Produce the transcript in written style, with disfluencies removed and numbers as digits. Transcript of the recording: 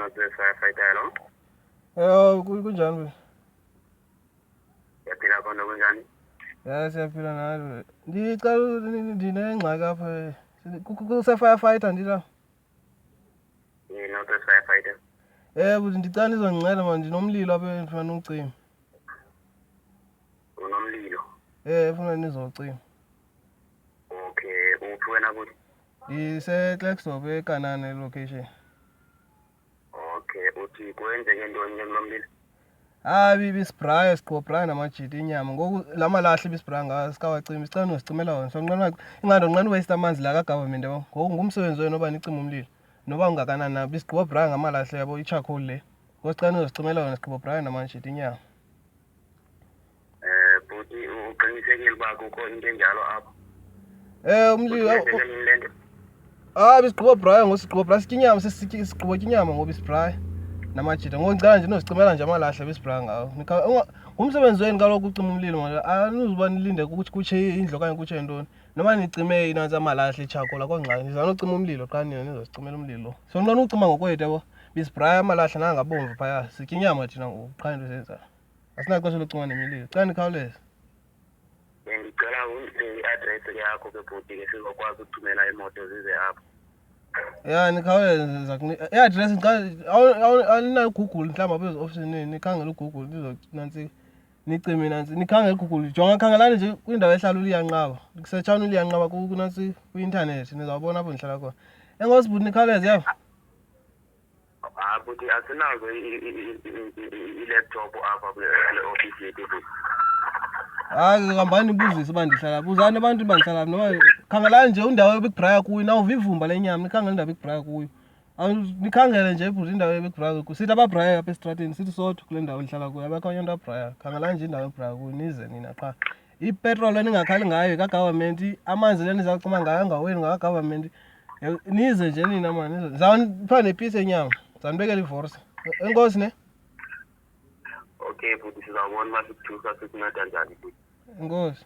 not the firefighter alone. Kunjani wena? Yaphila khona kunjani? Siyaphila nawe. Ngicela ndinengxaki apha. Kuse-firefighter ndila. Not the firefighter. But ndicela nizondinceda manje ndinomlilo apha endifuna ucima. Unomlilo? Ufuna nizocima. Okay, uphi wena kuthi? Ndise-Klerksdorp eKanane location. Okay, uthi kwenzeke ntoni ke kulomlilo? Bisibhraya siqobhraya namajiti inyama. Ngoku la malahle bisibhraya ngawo sikawacima. Sicela nozicimela wona. Sonqena ingandonqena waste amanzi la ka-government yabo. Ngoku ngumsebenzi wenu oba nicima umlilo. Noba ungakanani na bisiqobhraya ngamalahle yabo i-charcoal le. Ngoku sicela nozicimela wona siqobhraya namajiti inyama. Buti uqinisekile uba kukho into enjalo apha? Umlilo Umlilo? bisiqobhraya ngosiqobhraya sikinyama siqoba inyama ngoba isibhraya namajita. Ngoku ngicela nje nozicimela nje amalahle bisibhraya ngawo. Ngumsebenzi wenu kaloku ucima umlilo manje. Anuzuba nilinde ukuthi kutshe indlu okanye kutshe ntoni. Noma nicime inansi amalahle i-charcoal akho ngxaki. Nizama nocima umlilo qha nina nizosicimela umlilo. Sonqena ucima ngokwethu yabo. Bisibhraya amalahle nangabomvu phaya. Sitya inyama thina qha into esenzayo. Asinaxesha lokucima nemililo. Cela nikhawuleze. Bengicela i-address yakho ke bhuti ke sizokwazi ukuthumela imoto zize apha. Nikhawuleze ndiza kunika i-address alinayo uGoogle mhlawumbi apha eziofisini nikhangele uGoogle nizonantsi nicime nantsi nikhangele uGoogle. Khangelani nje kwindawo ehlala uLiyanqaba. Kusetshana uLiyanqaba kunantsi kwi-intanethi nizawubona apho ndihlala khona. Enkosi bhuti nikhawuleze yabo. Buti asinazo i-laptop apha kule ofisi yethu buti. Hambani nibuzise uba ndihlala. Buzani abantu uba ndihlala noma khangelani nje indawo ebigbraya kuyo. Nawuva ivumba lenyama nikhangele indawo ebigbraya kuyo. Nikhangele nje bhuti indawo ebigbraya kuyo. Sithi ababraya apha esitrateni sithi sodwa kule ndawo ndihlala kuyo. Abekho enye into abraya. Khangelani nje indawo ebraya kuyo nize nina qha. Ipetroli eningakhali ngayo ka-government, amanzi le nizawucima ngayo angawenu ngaka-government. Nize nje nina mani nize. Ndizawunipha nepisi yenyama. Ndizawunibekela ivorsa. Enkosi ne? Okay, buti sizawubona uba sikuthusa sikunceda njani buti. Enkosi.